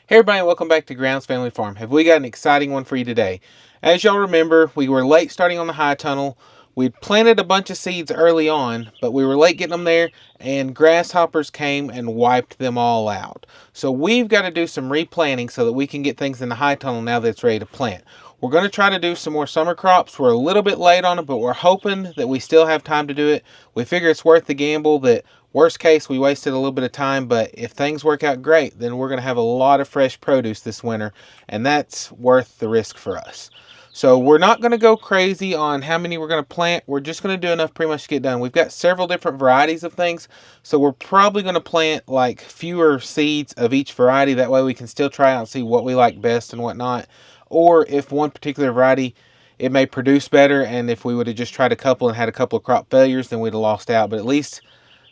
Hey everybody, welcome back to Grounds Family Farm. Have we got an exciting one for you today? As y'all remember, we were late starting on the high tunnel. We'd planted a bunch of seeds early on, but we were late getting them there, and grasshoppers came and wiped them all out. So we've got to do some replanting so that we can get things in the high tunnel now that it's ready to plant. We're going to try to do some more summer crops. We're a little bit late on it, but we're hoping that we still have time to do it. We figure it's worth the gamble that worst case, we wasted a little bit of time, but if things work out great, then we're going to have a lot of fresh produce this winter, and that's worth the risk for us. So we're not going to go crazy on how many we're going to plant. We're just going to do enough pretty much to get done. We've got several different varieties of things, so we're probably going to plant like fewer seeds of each variety. That way we can still try out and see what we like best and whatnot. Or if one particular variety, it may produce better, and if we would have just tried a couple and had a couple of crop failures, then we'd have lost out. But at least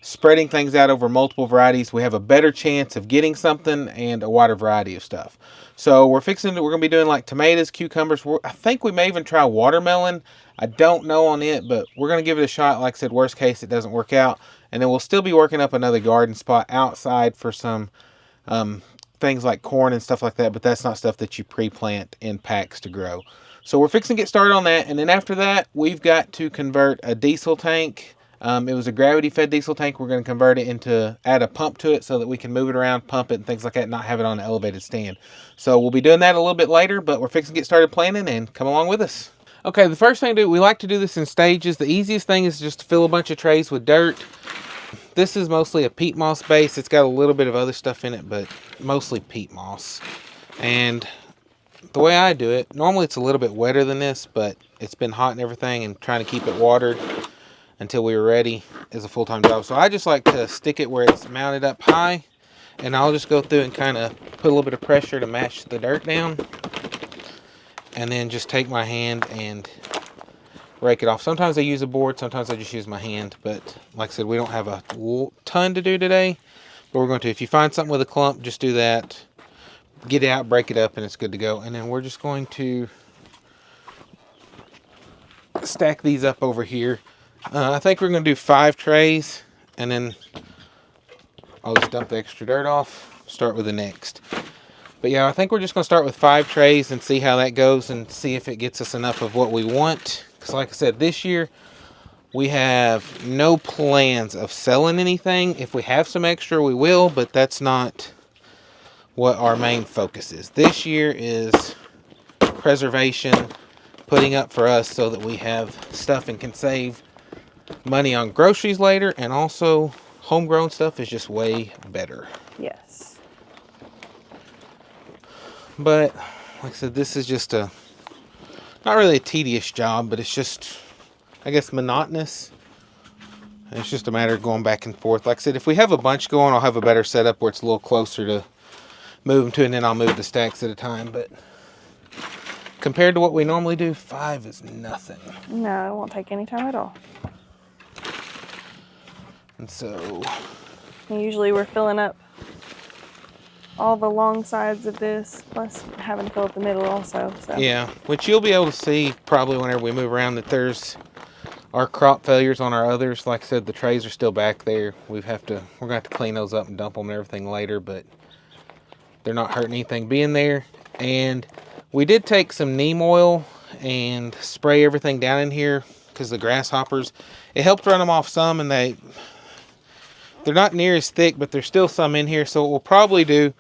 spreading things out over multiple varieties, we have a better chance of getting something and a wider variety of stuff. So we're going to be doing like tomatoes, cucumbers. I think we may even try watermelon. I don't know on it, but we're going to give it a shot. Like I said, worst case, it doesn't work out. And then we'll still be working up another garden spot outside for some things like corn and stuff like that, but that's not stuff that you pre-plant in packs to grow. So we're fixing to get started on that. And then after that, we've got to convert a diesel tank. It was a gravity-fed diesel tank. We're going to convert it into, add a pump to it so that we can move it around, pump it, and things like that, and not have it on an elevated stand. So we'll be doing that a little bit later, but we're fixing to get started planting, and come along with us. Okay, the first thing to do, we like to do this in stages. The easiest thing is just to fill a bunch of trays with dirt. This is mostly a peat moss base. It's got a little bit of other stuff in it, but mostly peat moss. And the way I do it, normally it's a little bit wetter than this, but it's been hot and everything, and trying to keep it watered until we were ready is a full-time job. So I just like to stick it where it's mounted up high, and I'll just go through and kind of put a little bit of pressure to mash the dirt down, and then just take my hand and rake it off. Sometimes I use a board, sometimes I just use my hand, but like I said, we don't have a ton to do today, but we're going to. If you find something with a clump, just do that, get it out, break it up, and it's good to go. And then we're just going to stack these up over here. I think we're going to do 5 trays, and then I'll just dump the extra dirt off, start with the next. But yeah, I think we're just going to start with 5 trays and see how that goes and see if it gets us enough of what we want. Because like I said, this year we have no plans of selling anything. If we have some extra, we will, but that's not what our main focus is. This year is preservation, putting up for us so that we have stuff and can save money on groceries later, and also homegrown stuff is just way better. Yes. But like I said, this is just not really a tedious job, but it's just, I guess, monotonous. And it's just a matter of going back and forth. Like I said, if we have a bunch going, I'll have a better setup where it's a little closer to move them to, and then I'll move the stacks at a time. But compared to what we normally do, 5 is nothing. No, it won't take any time at all. And so And usually we're filling up all the long sides of this, plus having to fill up the middle also. So. Yeah, which you'll be able to see probably whenever we move around that there's our crop failures on our others. Like I said, the trays are still back there. We're gonna have to clean those up and dump them and everything later, but they're not hurting anything being there. And we did take some neem oil and spray everything down in here because the grasshoppers, it helped run them off some, and they're not near as thick, but there's still some in here. So what we'll probably do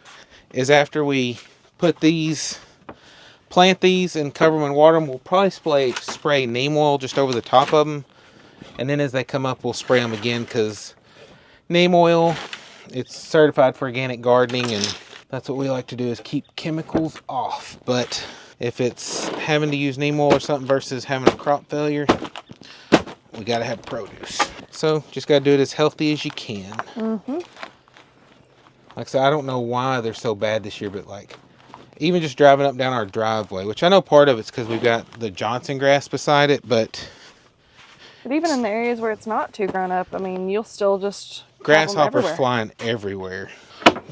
is after we put these, plant these and cover them and water them, we'll probably spray neem oil just over the top of them. And then as they come up, we'll spray them again, because neem oil, it's certified for organic gardening, and that's what we like to do, is keep chemicals off. But if it's having to use neem oil or something versus having a crop failure, we got to have produce. So just got to do it as healthy as you can. Mm-hmm. Like I said, I don't know why they're so bad this year, but like even just driving up down our driveway, which I know part of it's because we've got the Johnson grass beside it, but even in the areas where it's not too grown up, I mean, you'll still just grasshoppers flying everywhere.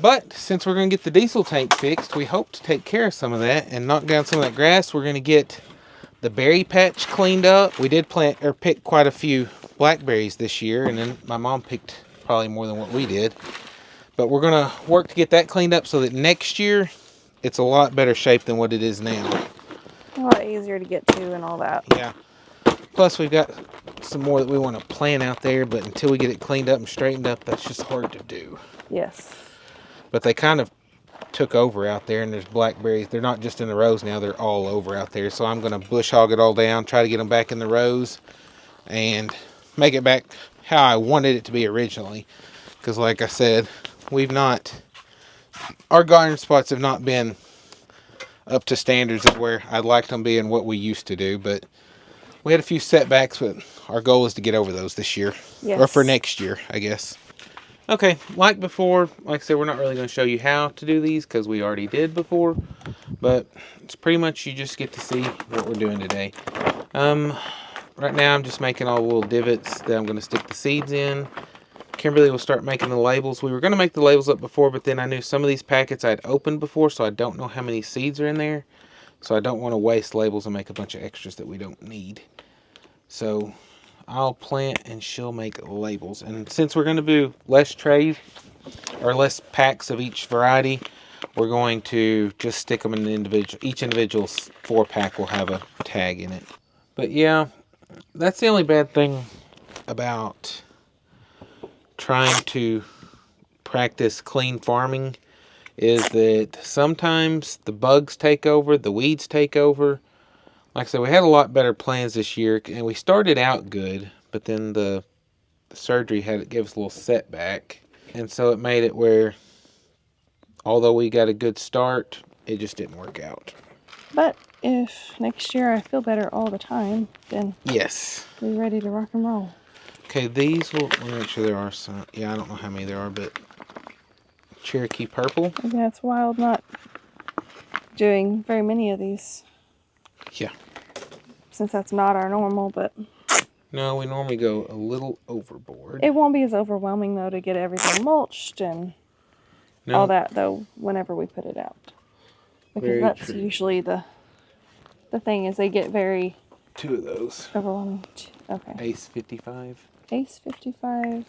But since we're going to get the diesel tank fixed, we hope to take care of some of that and knock down some of that grass. We're going to get the berry patch cleaned up. We did pick quite a few blackberries this year, and then my mom picked probably more than what we did. But we're going to work to get that cleaned up so that next year it's a lot better shape than what it is now. A lot easier to get to and all that. Yeah. Plus, we've got some more that we want to plant out there, but until we get it cleaned up and straightened up, that's just hard to do. Yes. But they kind of took over out there, and there's blackberries. They're not just in the rows now, they're all over out there. So I'm going to bush hog it all down, try to get them back in the rows, and make it back how I wanted it to be originally. Because like I said, our garden spots have not been up to standards of where I'd like them being what we used to do, but we had a few setbacks, but our goal is to get over those this year. Yes. Or for next year, I guess. Okay, like before, like I said, we're not really going to show you how to do these because we already did before, but it's pretty much you just get to see what we're doing today. Right now I'm just making all the little divots that I'm going to stick the seeds in. Kimberly will start making the labels. We were going to make the labels up before, but then I knew some of these packets I'd opened before, so I don't know how many seeds are in there. So I don't want to waste labels and make a bunch of extras that we don't need. So I'll plant and she'll make labels. And since we're going to do less trays or less packs of each variety, we're going to just stick them in the individual. Each individual 4-pack will have a tag in it. But yeah, that's the only bad thing about trying to practice clean farming is that sometimes the bugs take over, the weeds take over. Like I said, we had a lot better plans this year, and we started out good, but then the surgery gave us a little setback, and so it made it where, although we got a good start, it just didn't work out. But if next year I feel better all the time, then yes, we're ready to rock and roll. Okay, these will. Let me make sure there are some. Yeah, I don't know how many there are, but Cherokee purple. Yeah, it's wild not doing very many of these. Yeah. Since that's not our normal, but No, we normally go a little overboard. it won't be as overwhelming though to get everything mulched and all that though whenever we put it out. Because Very that's true. usually the thing is they get very 2 of those. overwhelming. Okay. Ace 55. Ace 55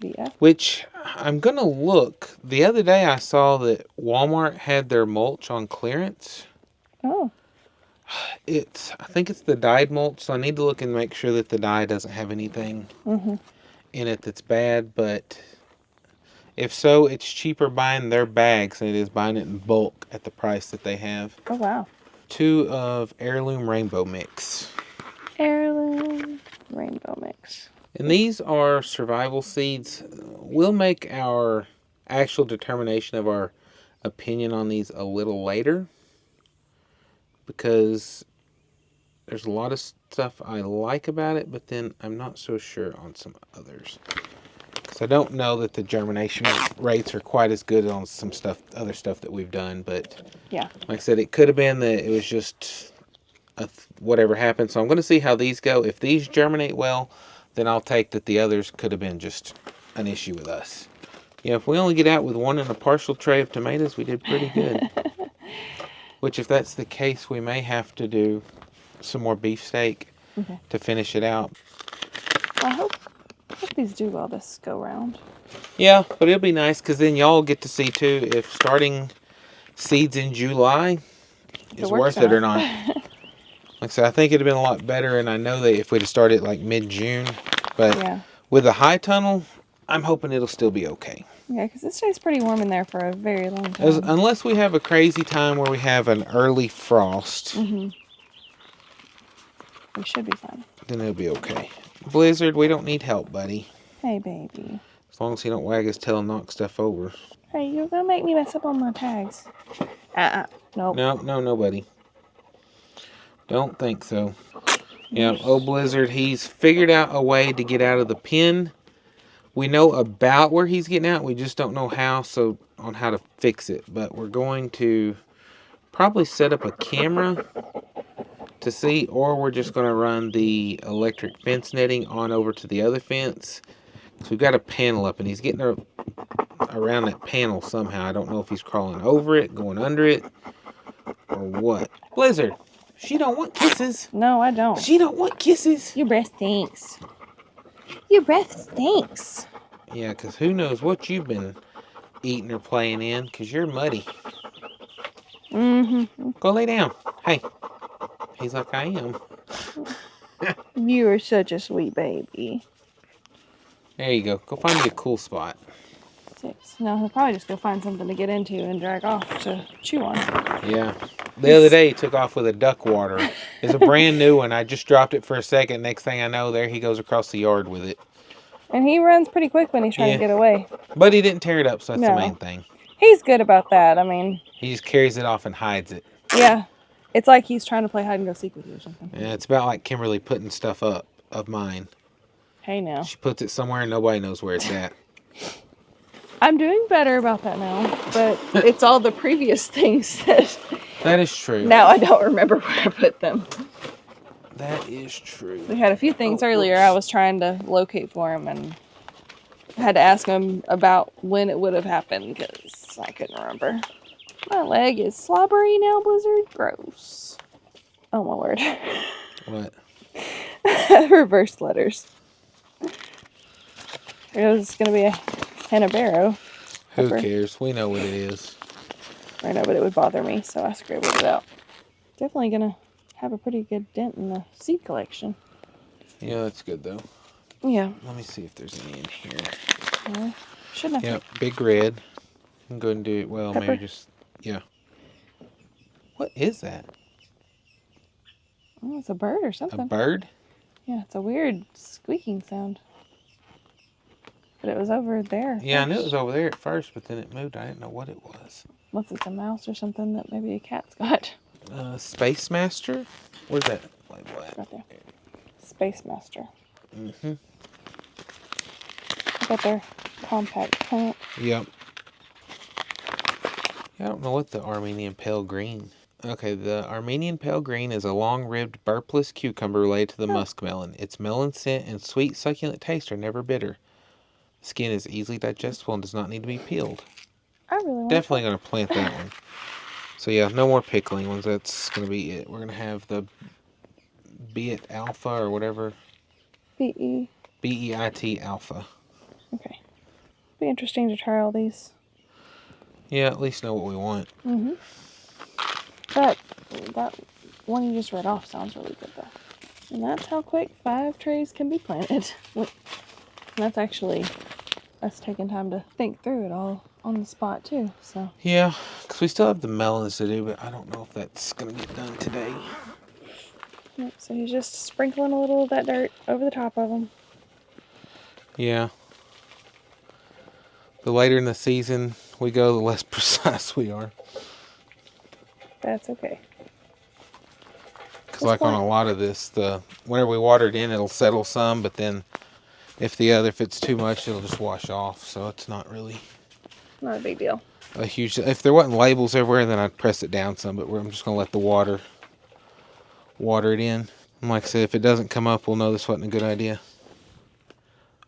VF. Which I'm gonna look. The other day I saw that Walmart had their mulch on clearance. Oh. I think it's the dyed mulch, so I need to look and make sure that the dye doesn't have anything in it that's bad. But if so, it's cheaper buying their bags than it is buying it in bulk at the price that they have. Oh wow. 2 of heirloom rainbow mix. Heirloom rainbow mix. And these are survival seeds. We'll make our actual determination of our opinion on these a little later, because there's a lot of stuff I like about it, but then I'm not so sure on some others. Because I don't know that the germination rates are quite as good on some other stuff that we've done. But yeah, like I said, it could have been that it was just whatever happened. So I'm going to see how these go. If these germinate well, then I'll take that the others could have been just an issue with us. Yeah, if we only get out with 1 and a partial tray of tomatoes, we did pretty good. Which, if that's the case, we may have to do some more beefsteak to finish it out. I hope these do well this go round. Yeah, but it'll be nice because then y'all get to see too if starting seeds in July is worth it or not. Like I said, I think it'd have been a lot better, and I know that if we'd have started like mid-June, but with the high tunnel, I'm hoping it'll still be okay. Yeah, because it stays pretty warm in there for a very long time. Unless we have a crazy time where we have an early frost. We should be fine. Then it'll be okay. Blizzard, we don't need help, buddy. Hey, baby. As long as he don't wag his tail and knock stuff over. Hey, you're going to make me mess up on my tags. Nope. No, buddy. Don't think so. Yeah, old Blizzard, he's figured out a way to get out of the pen. We know about where he's getting out. We just don't know how, on how to fix it. But we're going to probably set up a camera to see, or we're just going to run the electric fence netting on over to the other fence. So we've got a panel up, and he's getting around that panel somehow. I don't know if he's crawling over it, going under it, or what. Blizzard, she don't want kisses. No, I don't. She don't want kisses. Your breath stinks. Your breath stinks. Yeah, because who knows what you've been eating or playing in, because you're muddy. Mm-hmm. Go lay down. Hey. He's like, I am. You are such a sweet baby. There you go. Go find me a cool spot. 6. No, he'll probably just go find something to get into and drag off to chew on. Yeah. The other day he took off with a duck water. It's a brand new one. I just dropped it for a second. Next thing I know, there he goes across the yard with it. And he runs pretty quick when he's trying to get away. But he didn't tear it up, so that's the No. main thing. He's good about that. I mean, He just carries it off and hides it. yeah. It's like he's trying to play hide and go seek with you or something. Yeah, it's about like Kimberly putting stuff up of mine. Hey now. She puts it somewhere and nobody knows where it's at. I'm doing better about that now, but it's all the previous things That is true. now I don't remember where I put them. That is true. We had a few things earlier I was trying to locate for him, and I had to ask him about when it would have happened because I couldn't remember. My leg is slobbery now, Blizzard. Gross. Oh my word. What? Reverse letters. It was going to be a Hannibaro. Who cares? We know what it is. I know, but it would bother me, so I scribbled it out. Definitely going to have a pretty good dent in the seed collection. Yeah, that's good though. Yeah. Let me see if there's any in here. Yeah. Shouldn't have. Yep, big red. I'm going to do it. Well, Pepper. maybe just, yeah. What is that? Oh, it's a bird or A something. bird? Yeah, it's a weird squeaking sound. But it was over there. Yeah, I knew it first. was over there at first, but then it moved. I didn't know what it was. Unless it's a mouse or something that maybe a cat's got. Space Master? Where's that label at? Right there. Space Master. Mm-hmm. I got their compact plant. Yep. I don't know what the Armenian Pale Green. Okay, the Armenian Pale Green is a long-ribbed, burpless cucumber related to the muskmelon. Its melon scent and sweet, succulent taste are never bitter. The skin is easily digestible and does not need to be peeled. I really want Definitely going to plant that one. So yeah, no more pickling ones. That's going to be it. We're going to have the Beet Alpha or whatever. B-E. BEIT Alpha. Okay. Be interesting to try all these. Yeah, at least know what we want. Mm-hmm. That one you just read off sounds really good though. And that's how quick 5 trays can be planted. And that's actually us taking time to think through it all on the spot too. So Yeah, because we still have the melons to do, but I don't know if that's going to get done today. yep. So he's just sprinkling a little of that dirt over the top of them. Yeah. The later in the season we go, the less precise we are. That's okay. Because like on a lot of this, whenever we water it in, it'll settle some, but then if it's too much, it'll just wash off. So it's not really Not a big deal. a huge. If there wasn't labels everywhere, then I'd press it down some. But I'm just gonna let the water it in. And like I said, if it doesn't come up, we'll know this wasn't a good idea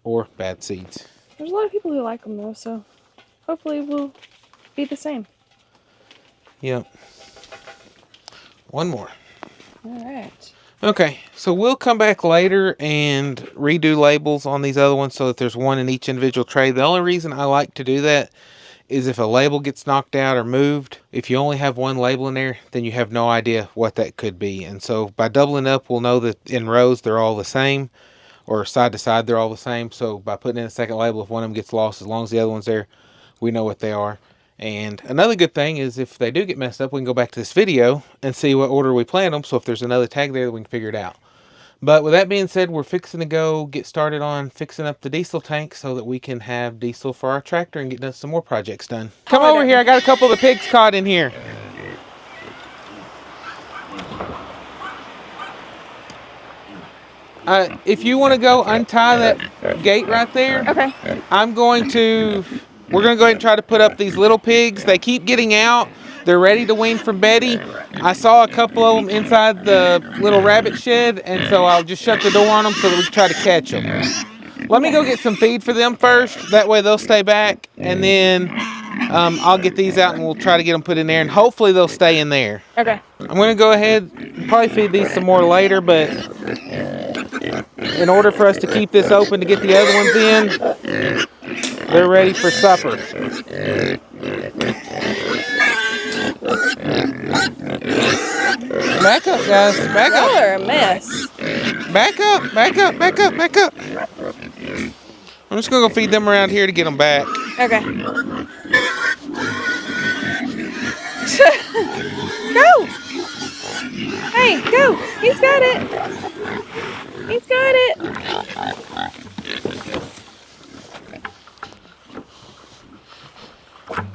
or bad seeds. There's a lot of people who like them though, so hopefully we'll be the same. Yep. One more. All right. Okay, so we'll come back later and redo labels on these other ones so that there's one in each individual tray. The only reason I like to do that is if a label gets knocked out or moved, if you only have one label in there, then you have no idea what that could be. And so by doubling up, we'll know that in rows they're all the same, or side to side they're all the same. So by putting in a second label, if one of them gets lost, as long as the other one's there, we know what they are. And another good thing is if they do get messed up, we can go back to this video and see what order we plant them. So if there's another tag there, we can figure it out. But with that being said, we're fixing to get started on fixing up the diesel tank so that we can have diesel for our tractor and get some more projects done. Come over here. I got a couple of the pigs caught in here. If you want to go untie that gate right there, Okay. we're going to go ahead and try to put up these little pigs. They keep getting out. They're ready to wean from Betty. I saw a couple of them inside the little rabbit shed, and so I'll just shut the door on them so that we can try to catch them. Let me go get some feed for them first. That way they'll stay back, and then I'll get these out and we'll try to get them put in there, and hopefully they'll stay in there. Okay. I'm going to go ahead and probably feed these some more later, but in order for us to keep this open to get the other ones in, they're ready for supper. Back up, guys. Back Y'all up. are a mess. Back up. Back up. Back up. Back up. I'm just going to go feed them around here to get them back. Okay. Go! Hey, go! He's got it! He's got it!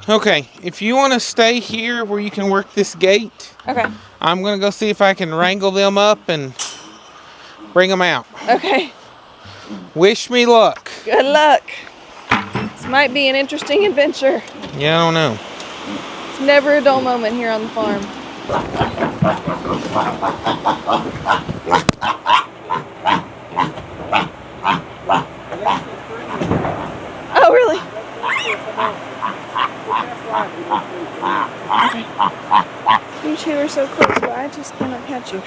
Okay, if you want to stay here where you can work this gate, Okay. I'm going to go see if I can wrangle them up and bring them out. Okay. Wish me luck. Good luck. This might be an interesting adventure. Yeah, I don't know. It's never a dull moment here on the farm. Oh, really? Okay. You two are so close, but I just cannot catch you.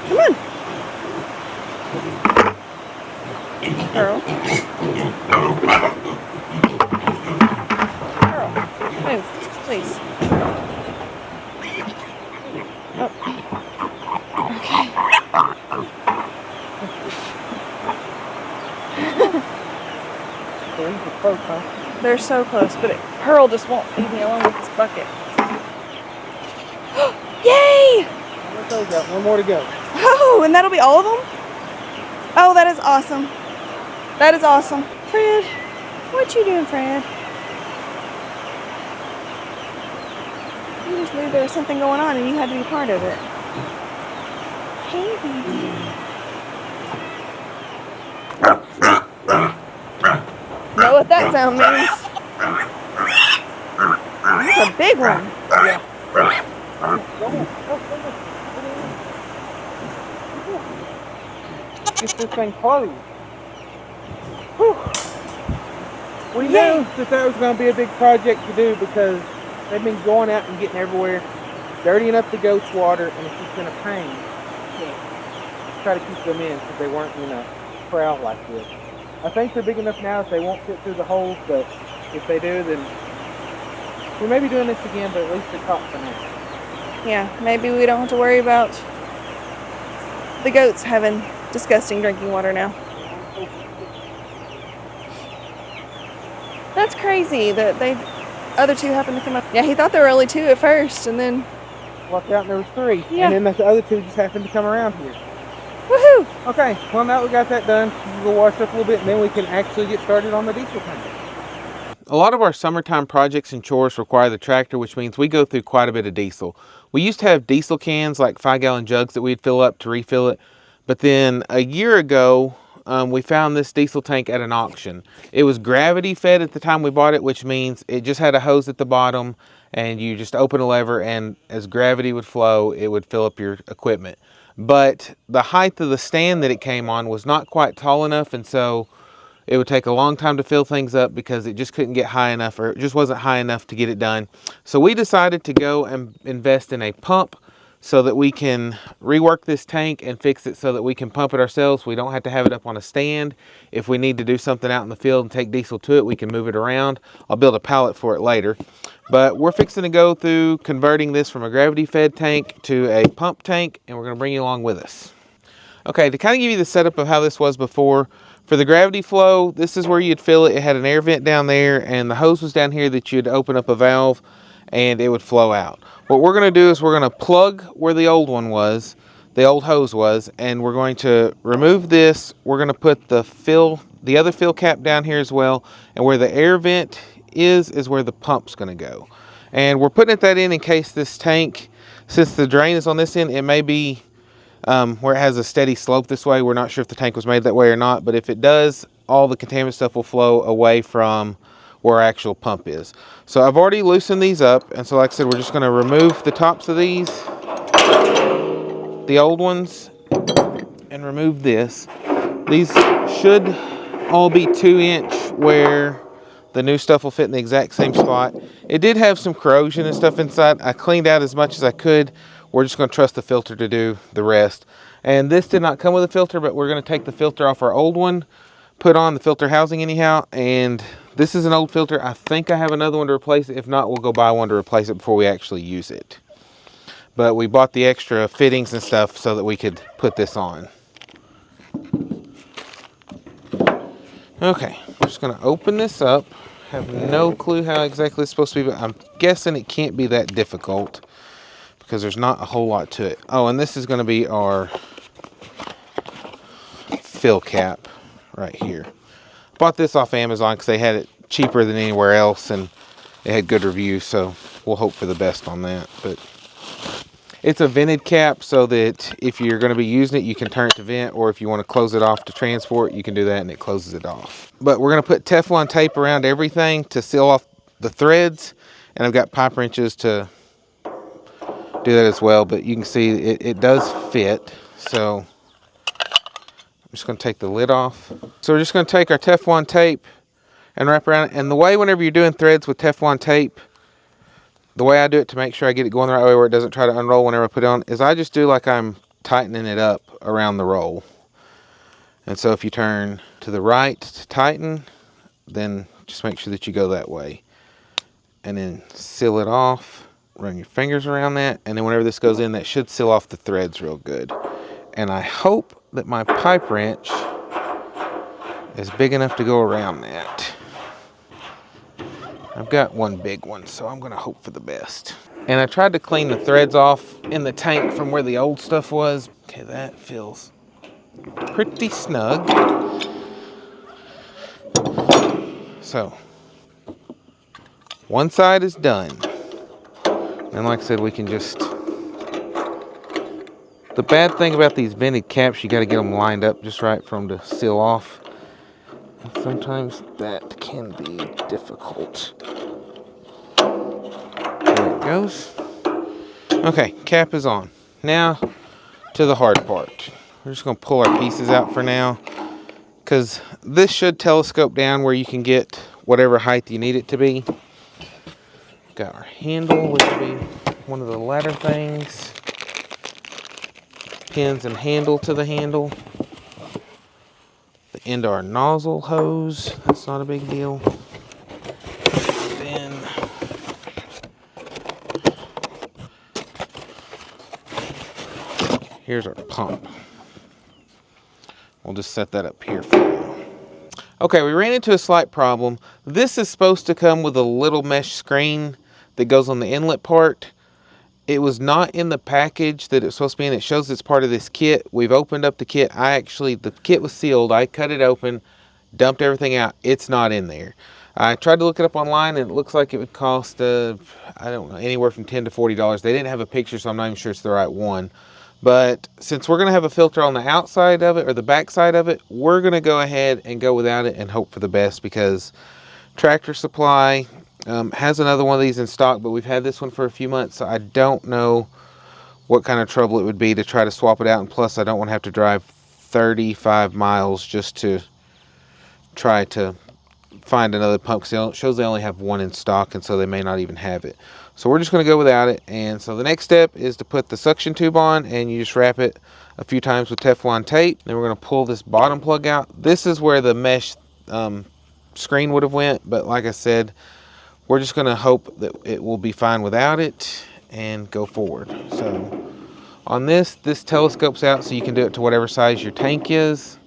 Come on. Pearl. Pearl, move, please. Oh. Okay. They're so close, but Pearl just won't leave me alone with this bucket. Yay! Let those out. One more to go. Oh, and that'll be all of them? Oh, that is awesome. That is awesome. Fred, what you doing, Fred? You just knew there was something going on and you had to be part of it. Hey, baby. Know what that sound means? That's a big one. Yeah. Get this thing closed. We knew that was going to be a big project to do because they've been going out and getting everywhere, dirtying up the goats' water, and it's just been a pain to try to keep them in because they weren't in a corral like this. I think they're big enough now that they won't fit through the holes, but if they do, then we may be doing this again, but at least they're caught for now. Yeah, maybe we don't have to worry about the goats having disgusting drinking water now. That's crazy that they other two happened to come up. Yeah, he thought there were only two at first, and then Walked out and there was three. Yeah. And then the other two just happened to come around here. woohoo! Okay, well now we got that done. We'll wash up a little bit and then we can actually get started on the diesel tank. A lot of our summertime projects and chores require the tractor, which means we go through quite a bit of diesel. We used to have diesel cans, like 5-gallon jugs that we'd fill up to refill it. But then a year ago, we found this diesel tank at an auction. It was gravity fed at the time we bought it, which means it just had a hose at the bottom and you just open a lever and as gravity would flow, it would fill up your equipment. But the height of the stand that it came on was not quite tall enough, and so it would take a long time to fill things up because it just couldn't get high enough, or it just wasn't high enough to get it done. So we decided to go and invest in a pump so that we can rework this tank and fix it so that we can pump it ourselves. We don't have to have it up on a stand. If we need to do something out in the field and take diesel to it, we can move it around. I'll build a pallet for it later. But we're fixing to go through converting this from a gravity-fed tank to a pump tank, and we're going to bring you along with us. Okay, to kind of give you the setup of how this was before, for the gravity flow, this is where you'd fill it. It had an air vent down there, and the hose was down here that you'd open up a valve, and it would flow out. What we're going to do is we're going to plug where the old one was, the old hose was, and we're going to remove this. We're going to put the other fill cap down here as well, and where the air vent is where the pump's going to go. And we're putting that in case this tank, since the drain is on this end, it may be where it has a steady slope this way. We're not sure if the tank was made that way or not, but if it does, all the contaminant stuff will flow away from where our actual pump is. So I've already loosened these up, and so like I said, we're just going to remove the tops of these, the old ones, and remove this. These should all be 2-inch where the new stuff will fit in the exact same spot. It did have some corrosion and stuff inside. I cleaned out as much as I could. We're just going to trust the filter to do the rest. And this did not come with a filter, but we're going to take the filter off our old one, put on the filter housing anyhow, and This is an old filter. I think I have another one to replace it. If not, we'll go buy one to replace it before we actually use it. But we bought the extra fittings and stuff so that we could put this on. Okay, I'm just gonna open this up. Have no clue how exactly it's supposed to be, but I'm guessing it can't be that difficult because there's not a whole lot to it. Oh, and this is gonna be our fill cap right here. Bought this off Amazon because they had it cheaper than anywhere else and it had good reviews, so we'll hope for the best on that. But it's a vented cap so that if you're going to be using it, you can turn it to vent, or if you want to close it off to transport, you can do that and it closes it off. But we're going to put Teflon tape around everything to seal off the threads, and I've got pipe wrenches to do that as well. But you can see it does fit, so I'm just going to take the lid off. So we're just going to take our Teflon tape and wrap around it. And the way whenever you're doing threads with Teflon tape, the way I do it to make sure I get it going the right way where it doesn't try to unroll whenever I put it on, is I just do like I'm tightening it up around the roll. And so if you turn to the right to tighten, then just make sure that you go that way. And then seal it off, run your fingers around that, and then whenever this goes in, that should seal off the threads real good. And I hope that my pipe wrench is big enough to go around that. I've got one big one, so I'm going to hope for the best. And I tried to clean the threads off in the tank from where the old stuff was. Okay, that feels pretty snug. So, one side is done. And like I said, we can just... The bad thing about these vented caps, you got to get them lined up just right for them to seal off. And sometimes that can be difficult. There it goes. Okay, cap is on. Now to the hard part. We're just going to pull our pieces out for now, because this should telescope down where you can get whatever height you need it to be. Got our handle, which would be one of the ladder things. Pins and handle to the handle. The end of our nozzle hose. That's not a big deal. Then here's our pump. We'll just set that up here for now. Okay, we ran into a slight problem. This is supposed to come with a little mesh screen that goes on the inlet part. It was not in the package that it's supposed to be in. It shows it's part of this kit. We've opened up the kit. The kit was sealed. I cut it open, dumped everything out. It's not in there. I tried to look it up online, and it looks like it would cost, I don't know, anywhere from $10 to $40. They didn't have a picture, so I'm not even sure it's the right one. But since we're going to have a filter on the outside of it, or the back side of it, we're going to go ahead and go without it and hope for the best, because Tractor Supply has another one of these in stock, but we've had this one for a few months, so I don't know what kind of trouble it would be to try to swap it out. And plus, I don't want to have to drive 35 miles just to try to find another pump, because it shows they only have one in stock, and so they may not even have it. So we're just going to go without it. And so the next step is to put the suction tube on, and you just wrap it a few times with Teflon tape. Then we're going to pull this bottom plug out. This is where the mesh screen would have went, but like I said, we're just going to hope that it will be fine without it and go forward. So on this telescopes out so you can do it to whatever size your tank is.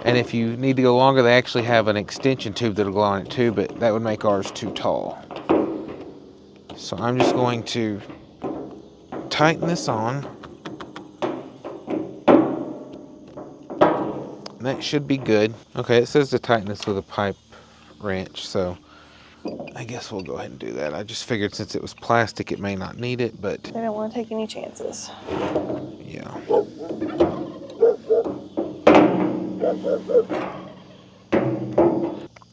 And if you need to go longer, they actually have an extension tube that'll go on it too, but that would make ours too tall. So I'm just going to tighten this on. And that should be good. Okay, it says to tighten this with a pipe wrench, so I guess we'll go ahead and do that. I just figured since it was plastic, it may not need it, but... They don't want to take any chances. Yeah.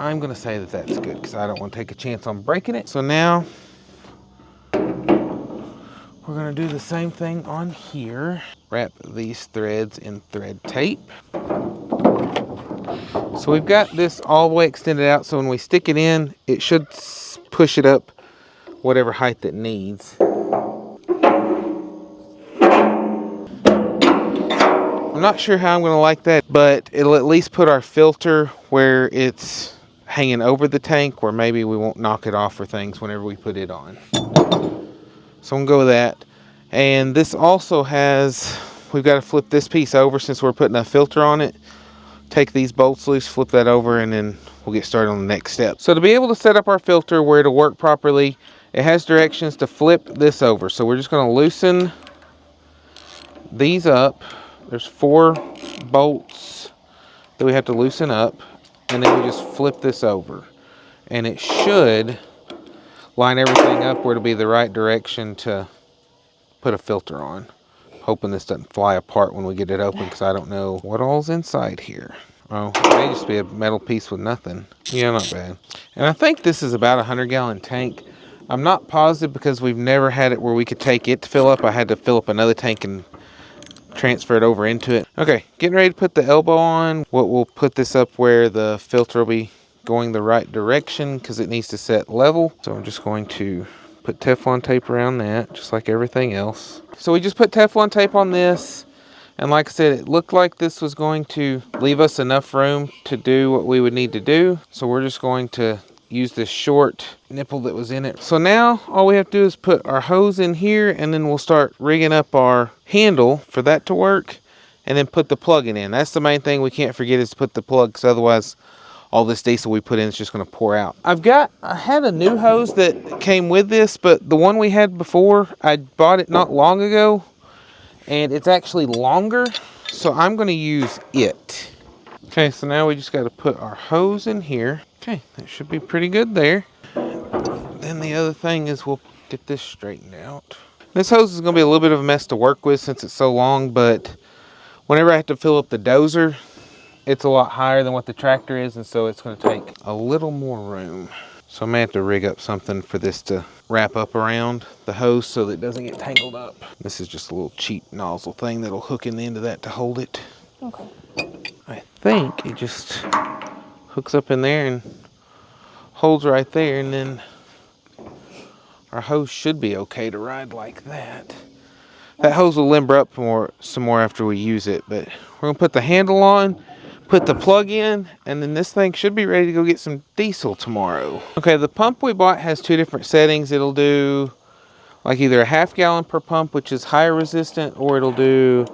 I'm going to say that that's good, because I don't want to take a chance on breaking it. So now, we're going to do the same thing on here. Wrap these threads in thread tape. So we've got this all the way extended out, so when we stick it in, it should push it up whatever height it needs. I'm not sure how I'm going to like that, but it'll at least put our filter where it's hanging over the tank where maybe we won't knock it off or things whenever we put it on. So I'm gonna go with that. And this also has, we've got to flip this piece over since we're putting a filter on it. Take these bolts loose, flip that over, and then we'll get started on the next step. So to be able to set up our filter where it'll work properly, it has directions to flip this over. So we're just going to loosen these up. There's 4 bolts that we have to loosen up, and then we just flip this over. And it should line everything up where it'll be the right direction to put a filter on. Hoping this doesn't fly apart when we get it open, because I don't know what all's inside here. Oh, it may just be a metal piece with nothing. Yeah, not bad. And I think this is about a 100-gallon tank. I'm not positive because we've never had it where we could take it to fill up. I had to fill up another tank and transfer it over into it. Okay, getting ready to put the elbow on. We'll put this up where the filter will be going the right direction because it needs to set level. So I'm just going to put Teflon tape around that, just like everything else. So we just put Teflon tape on this. And like I said, it looked like this was going to leave us enough room to do what we would need to do. So we're just going to use this short nipple that was in it. So now all we have to do is put our hose in here, and then we'll start rigging up our handle for that to work, and then put the plug in. That's the main thing we can't forget, is to put the plug, because otherwise all this diesel we put in is just going to pour out. I had a new hose that came with this, but the one we had before, I bought it not long ago. And it's actually longer, so I'm going to use it. Okay, so now we just got to put our hose in here. Okay, that should be pretty good there. Then the other thing is we'll get this straightened out. This hose is going to be a little bit of a mess to work with since it's so long, but whenever I have to fill up the dozer, it's a lot higher than what the tractor is, and so it's going to take a little more room. So I may have to rig up something for this to wrap up around the hose so that it doesn't get tangled up. This is just a little cheap nozzle thing that'll hook in the end of that to hold it. Okay. I think it just hooks up in there and holds right there, and then our hose should be okay to ride like that. That hose will limber up some more after we use it, but we're gonna put the handle on, put the plug in, and then this thing should be ready to go get some diesel tomorrow. Okay, the pump we bought has 2 different settings. It'll do like either a 1/2 gallon per pump, which is higher resistant, or it'll do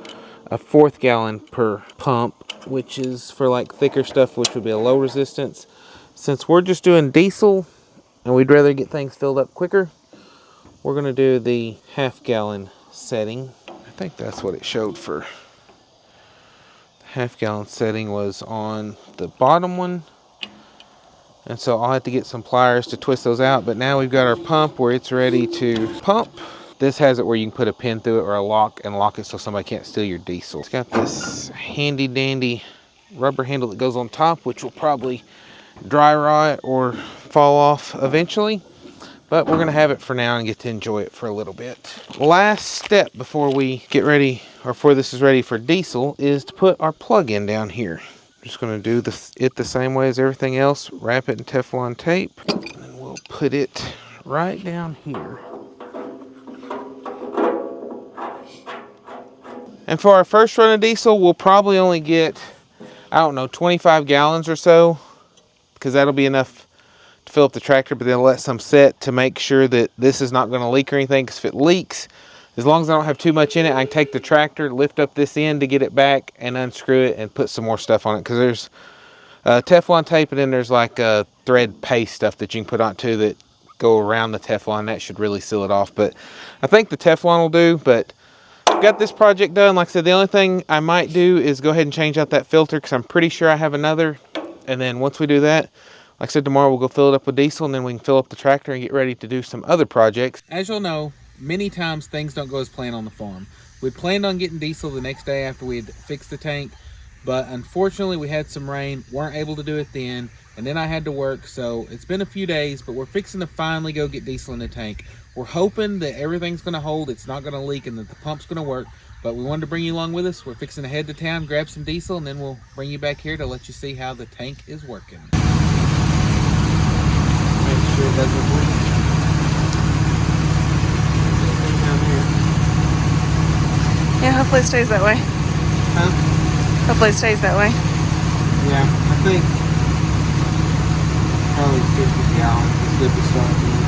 a 1/4 gallon per pump, which is for like thicker stuff, which would be a low resistance. Since we're just doing diesel and we'd rather get things filled up quicker, we're gonna do the 1/2 gallon setting. I think that's what it showed for. 1/2 gallon setting was on the bottom one, and so I'll have to get some pliers to twist those out. But now we've got our pump where it's ready to pump. This has it where you can put a pin through it or a lock and lock it so somebody can't steal your diesel. It's got this handy dandy rubber handle that goes on top, which will probably dry rot or fall off eventually, but we're gonna have it for now and get to enjoy it for a little bit. Last step before we get ready, or before this is ready for diesel, is to put our plug in down here. Just gonna do it the same way as everything else. Wrap it in Teflon tape, and then we'll put it right down here. And for our first run of diesel, we'll probably only get, I don't know, 25 gallons or so, because that'll be enough to fill up the tractor, but then let some set to make sure that this is not going to leak or anything, because if it leaks, as long as I don't have too much in it, I can take the tractor, lift up this end to get it back, and unscrew it and put some more stuff on it, because there's Teflon tape, and then there's like thread paste stuff that you can put on too that go around the Teflon. That should really seal it off, but I think the Teflon will do. But got this project done. Like I said, the only thing I might do is go ahead and change out that filter, because I'm pretty sure I have another. And then once we do that, like I said, tomorrow we'll go fill it up with diesel, and then we can fill up the tractor and get ready to do some other projects. As you'll know, many times things don't go as planned on the farm. We planned on getting diesel the next day after we'd fixed the tank, but unfortunately we had some rain, weren't able to do it then, and then I had to work, so it's been a few days, but we're fixing to finally go get diesel in the tank. We're hoping that everything's going to hold, it's not going to leak, and that the pump's going to work, but we wanted to bring you along with us. We're fixing to head to town, grab some diesel, and then we'll bring you back here to let you see how the tank is working. Make sure it doesn't leak. Yeah, hopefully it stays that way. Huh? Hopefully it stays that way. Yeah, I think 50 gallons is good to start with.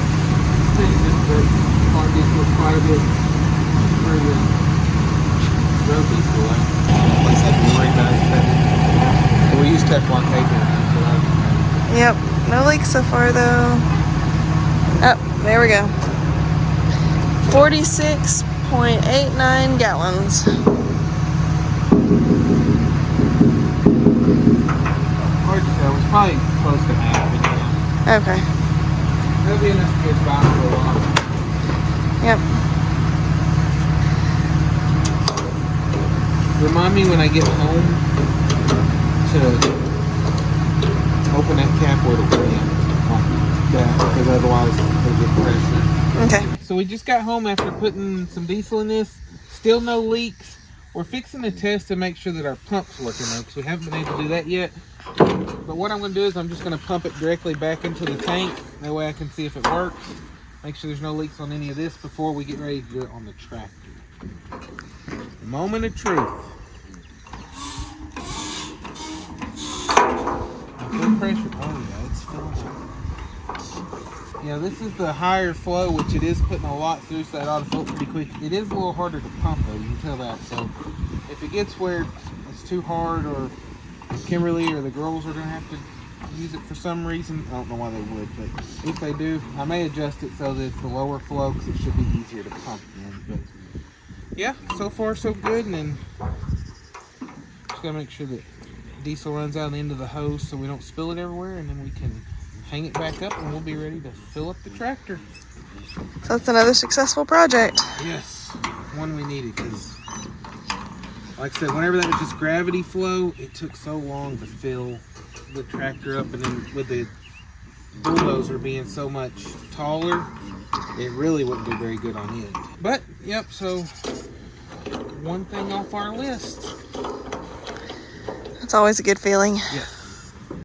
Stays in, but farm diesel is quite a bit for the road diesel. Looks like it really nice, but we use Teflon tape in it, so that'll be great. Yep, no leaks so far though. Oh, there we go. 46.89 gallons. Hard to tell. It's probably close to half again. Okay. That'll be enough to get us by for a while. Yep. Remind me when I get home to open that cap where it'll go in. Like that, because otherwise it'll get pressure. Okay. So we just got home after putting some diesel in this. Still no leaks. We're fixing to test to make sure that our pump's working though, because we haven't been able to do that yet. But what I'm going to do is I'm just going to pump it directly back into the tank. That way I can see if it works. Make sure there's no leaks on any of this before we get ready to do it on the tractor. Moment of truth. Full pressure. Oh yeah, it's filling up. Yeah, this is the higher flow, which it is putting a lot through, so that ought to fill pretty quick. It is a little harder to pump though, you can tell that. So if it gets where it's too hard, or Kimberly or the girls are going to have to use it for some reason, I don't know why they would, but if they do, I may adjust it so that it's the lower flow, because it should be easier to pump in. But yeah, so far so good. And then just got to make sure that diesel runs out into the hose so we don't spill it everywhere, and then we can hang it back up and we'll be ready to fill up the tractor. So that's another successful project. Yes, one we needed, because like I said, whenever that was just gravity flow, it took so long to fill the tractor up, and then with the bulldozer being so much taller, it really wouldn't do very good on it. But yep, so one thing off our list. That's always a good feeling. Yes.